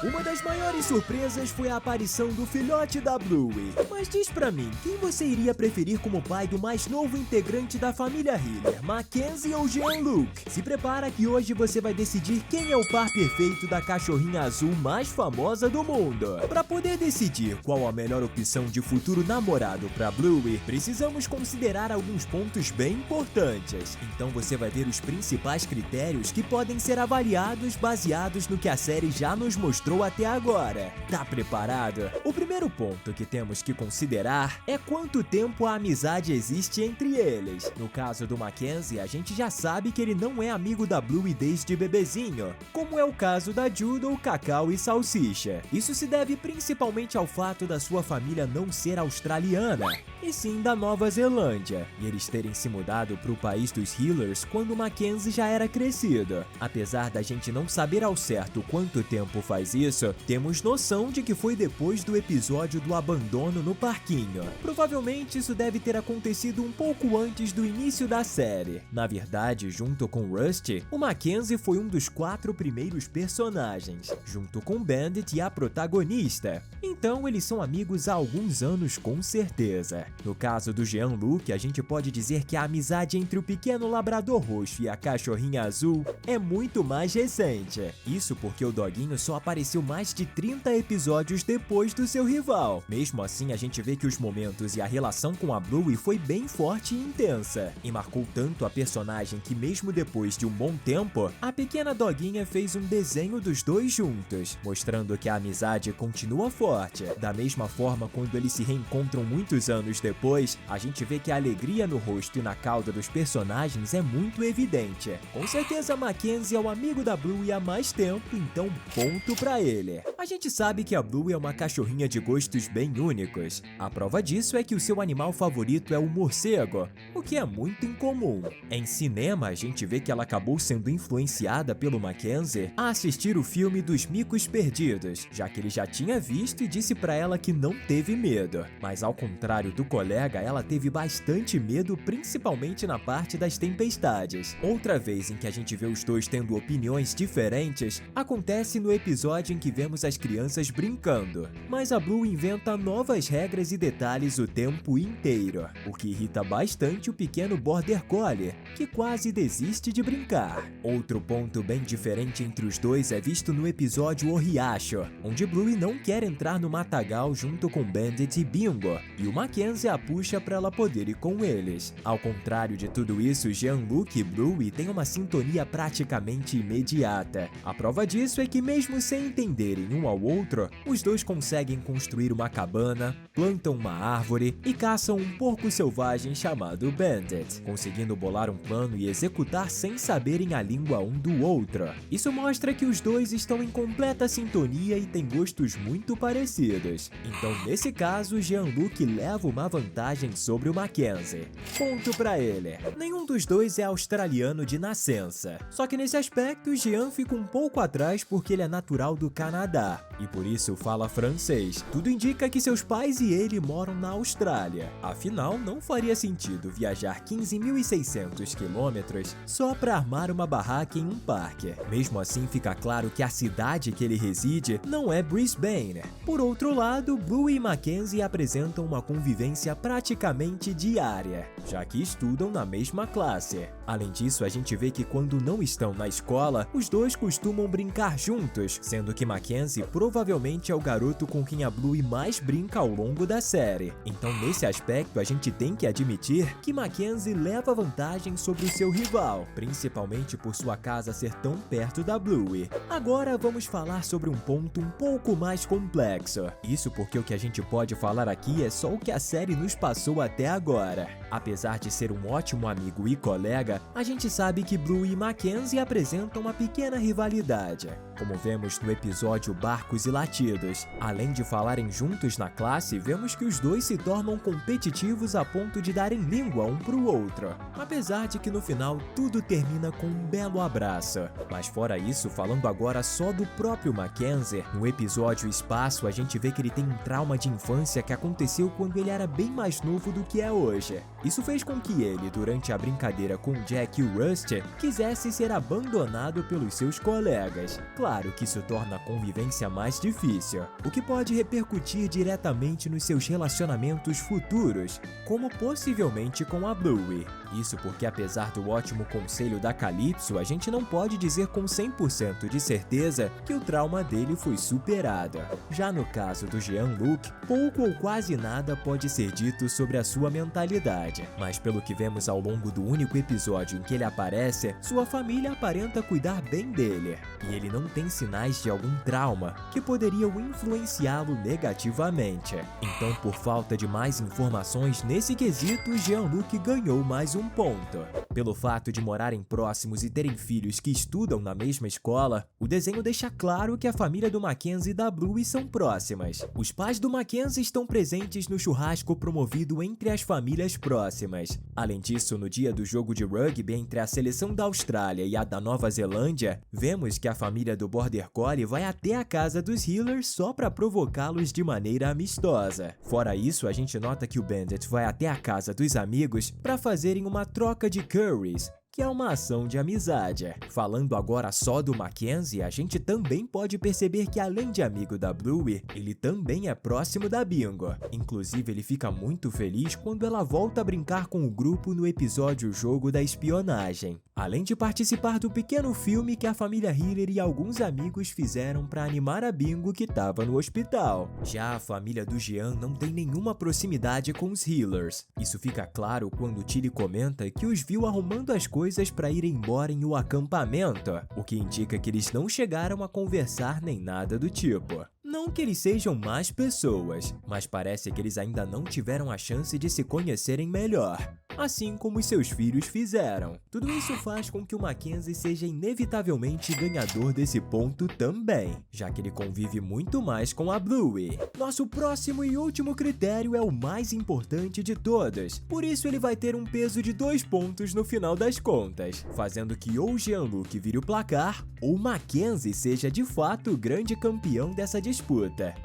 Uma das maiores surpresas foi a aparição do filhote da Bluey. Mas diz pra mim, quem você iria preferir como pai do mais novo integrante da família Hiller, Mackenzie ou Jean-Luc? Se prepara que hoje você vai decidir quem é o par perfeito da cachorrinha azul mais famosa do mundo. Para poder decidir qual a melhor opção de futuro namorado para Bluey, precisamos considerar alguns pontos bem importantes. Então você vai ver os principais critérios que podem ser avaliados baseados no que a série já nos mostrou até agora. Tá preparado? O primeiro ponto que temos que considerar é quanto tempo a amizade existe entre eles. No caso do Mackenzie, a gente já sabe que ele não é amigo da Bluey desde bebezinho, como é o caso da Judo, Cacau e Salsicha. Isso se deve principalmente ao fato da sua família não ser australiana, e sim da Nova Zelândia, e eles terem se mudado para o país dos Hillers quando Mackenzie já era crescido. Apesar da gente não saber ao certo quanto tempo faz isso, temos noção de que foi depois do episódio do abandono no parquinho. Provavelmente isso deve ter acontecido um pouco antes do início da série. Na verdade, junto com Rusty, o Mackenzie foi um dos 4 primeiros personagens, junto com Bandit e a protagonista. Então eles são amigos há alguns anos com certeza. No caso do Jean-Luc, a gente pode dizer que a amizade entre o pequeno labrador roxo e a cachorrinha azul é muito mais recente. Isso porque o doguinho só apareceu mais de 30 episódios depois do seu rival. Mesmo assim, a gente vê que os momentos e a relação com a Bluey foi bem forte e intensa, e marcou tanto a personagem que mesmo depois de um bom tempo, a pequena doguinha fez um desenho dos dois juntos, mostrando que a amizade continua forte. Da mesma forma, quando eles se reencontram muitos anos depois, a gente vê que a alegria no rosto e na cauda dos personagens é muito evidente. Com certeza Mackenzie é o amigo da Bluey há mais tempo, então ponto pra ele. A gente sabe que a Bluey é uma cachorrinha de gostos bem únicos. A prova disso é que o seu animal favorito é o morcego, o que é muito incomum. Em cinema, a gente vê que ela acabou sendo influenciada pelo Mackenzie a assistir o filme dos Micos Perdidos, já que ele já tinha visto e disse pra ela que não teve medo. Mas ao contrário do colega, ela teve bastante medo, principalmente na parte das tempestades. Outra vez em que a gente vê os dois tendo opiniões diferentes acontece no episódio em que vemos as crianças brincando, mas a Blue inventa novas regras e detalhes o tempo inteiro, o que irrita bastante o pequeno Border Collie, que quase desiste de brincar. Outro ponto bem diferente entre os dois é visto no episódio O Riacho, onde Bluey não quer entrar no matagal junto com Bandit e Bingo, e o Mackenzie a puxa para ela poder ir com eles. Ao contrário de tudo isso, Jean-Luc e Bluey têm uma sintonia praticamente imediata. A prova disso é que mesmo sem entenderem um ao outro, os dois conseguem construir uma cabana, plantam uma árvore e caçam um porco selvagem chamado Bandit, conseguindo bolar um plano e executar sem saberem a língua um do outro. Isso mostra que os dois estão em completa sintonia e têm gostos muito parecidos. Então, nesse caso, Jean-Luc leva uma vantagem sobre o Mackenzie. Ponto pra ele. Nenhum dos dois é australiano de nascença. Só que nesse aspecto, Jean fica um pouco atrás porque ele é natural do Canadá e por isso fala francês. Tudo indica que seus pais e ele moram na Austrália. Afinal, não faria sentido viajar 15.600 quilômetros só para armar uma barraca em um parque. Mesmo assim, fica claro que a cidade que ele reside não é Brisbane. Por outro lado, Bluey e Mackenzie apresentam uma convivência praticamente diária, já que estudam na mesma classe. Além disso, a gente vê que quando não estão na escola, os dois costumam brincar juntos, sendo que Mackenzie provavelmente é o garoto com quem a Bluey mais brinca ao longo da série. Então, nesse aspecto, a gente tem que admitir que Mackenzie leva vantagem sobre o seu rival, principalmente por sua casa ser tão perto da Bluey. Agora vamos falar sobre um ponto um pouco mais complexo. Isso porque o que a gente pode falar aqui é só o que a série nos passou até agora. Apesar de ser um ótimo amigo e colega, a gente sabe que Bluey e Mackenzie apresentam uma pequena rivalidade, como vemos no episódio Barcos e Latidos. Além de falarem juntos na classe, vemos que os dois se tornam competitivos a ponto de darem língua um pro outro, apesar de que no final tudo termina com um belo abraço. Mas fora isso, falando agora só do próprio Mackenzie, no episódio Espaço a gente vê que ele tem um trauma de infância que aconteceu quando ele era bem mais novo do que é hoje. Isso fez com que ele, durante a brincadeira com Jack e o Rusty, quisesse ser abandonado pelos seus colegas. Claro que isso torna torna a convivência mais difícil, o que pode repercutir diretamente nos seus relacionamentos futuros, como possivelmente com a Bluey. Isso porque, apesar do ótimo conselho da Calypso, a gente não pode dizer com 100% de certeza que o trauma dele foi superado. Já no caso do Jean-Luc, pouco ou quase nada pode ser dito sobre a sua mentalidade, mas pelo que vemos ao longo do único episódio em que ele aparece, sua família aparenta cuidar bem dele, e ele não tem sinais de algum trauma que poderiam influenciá-lo negativamente. Então, por falta de mais informações nesse quesito, Jean-Luc ganhou mais um ponto. Pelo fato de morarem próximos e terem filhos que estudam na mesma escola, o desenho deixa claro que a família do Mackenzie e da Bluey são próximas. Os pais do Mackenzie estão presentes no churrasco promovido entre as famílias próximas. Além disso, no dia do jogo de rugby entre a seleção da Austrália e a da Nova Zelândia, vemos que a família do Border Collie vai até a casa dos Heelers só para provocá-los de maneira amistosa. Fora isso, a gente nota que o Bandit vai até a casa dos amigos para fazerem uma troca de curries, que é uma ação de amizade. Falando agora só do Mackenzie, a gente também pode perceber que, além de amigo da Bluey, ele também é próximo da Bingo. Inclusive, ele fica muito feliz quando ela volta a brincar com o grupo no episódio Jogo da Espionagem, além de participar do pequeno filme que a família Heeler e alguns amigos fizeram para animar a Bingo, que estava no hospital. Já a família do Jean não tem nenhuma proximidade com os Heelers. Isso fica claro quando Tilly comenta que os viu arrumando as coisas para ir embora em um acampamento, o que indica que eles não chegaram a conversar nem nada do tipo. Não que eles sejam más pessoas, mas parece que eles ainda não tiveram a chance de se conhecerem melhor, assim como os seus filhos fizeram. Tudo isso faz com que o Mackenzie seja inevitavelmente ganhador desse ponto também, já que ele convive muito mais com a Bluey. Nosso próximo e último critério é o mais importante de todos, por isso ele vai ter um peso de 2 pontos no final das contas, fazendo que ou Jean-Luc vire o placar, ou Mackenzie seja de fato o grande campeão dessa disputa.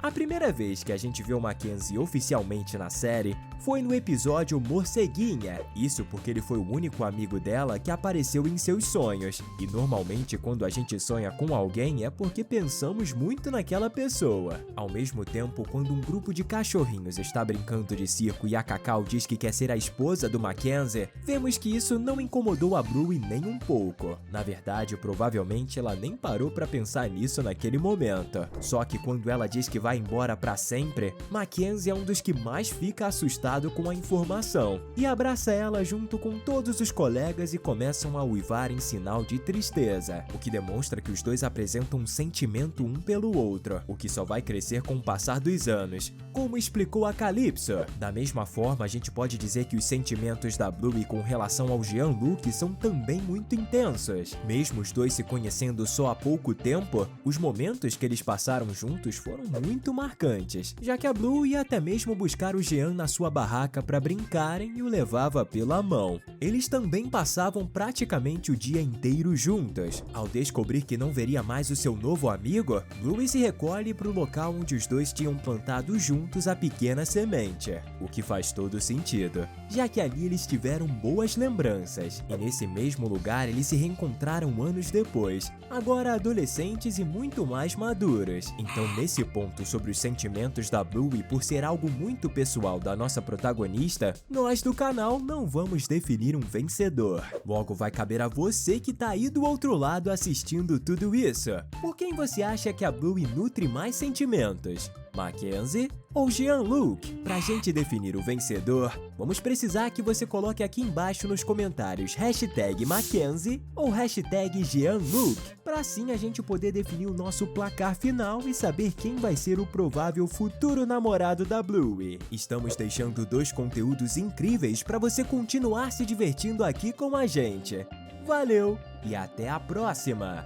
A primeira vez que a gente vê o Mackenzie oficialmente na série foi no episódio Morceguinha, isso porque ele foi o único amigo dela que apareceu em seus sonhos, e normalmente quando a gente sonha com alguém é porque pensamos muito naquela pessoa. Ao mesmo tempo, quando um grupo de cachorrinhos está brincando de circo e a Cacau diz que quer ser a esposa do Mackenzie, vemos que isso não incomodou a Bluey nem um pouco. Na verdade, provavelmente ela nem parou para pensar nisso naquele momento. Só que quando ela diz que vai embora para sempre, Mackenzie é um dos que mais fica assustado com a informação e abraça ela junto com todos os colegas e começam a uivar em sinal de tristeza, o que demonstra que os dois apresentam um sentimento um pelo outro, o que só vai crescer com o passar dos anos, como explicou a Calypso. Da mesma forma, a gente pode dizer que os sentimentos da Bluey com relação ao Jean-Luc são também muito intensos. Mesmo os dois se conhecendo só há pouco tempo, os momentos que eles passaram juntos foram muito marcantes, já que a Bluey ia até mesmo buscar o Jean na sua barraca para brincarem e o levava pela mão. Eles também passavam praticamente o dia inteiro juntos. Ao descobrir que não veria mais o seu novo amigo, Bluey se recolhe para o local onde os dois tinham plantado juntos a pequena semente, o que faz todo sentido, já que ali eles tiveram boas lembranças, e nesse mesmo lugar eles se reencontraram anos depois, agora adolescentes e muito mais maduros. Então, nesse ponto sobre os sentimentos da Bluey por ser algo muito pessoal da nossa protagonista, nós do canal não vamos definir um vencedor. Logo, vai caber a você que tá aí do outro lado assistindo tudo isso. Por quem você acha que a Bluey nutre mais sentimentos? Mackenzie ou Jean-Luc? Pra gente definir o vencedor, vamos precisar que você coloque aqui embaixo nos comentários #Mackenzie ou #Jean-Luc, pra assim a gente poder definir o nosso placar final e saber quem vai ser o provável futuro namorado da Bluey. Estamos deixando 2 conteúdos incríveis pra você continuar se divertindo aqui com a gente. Valeu e até a próxima!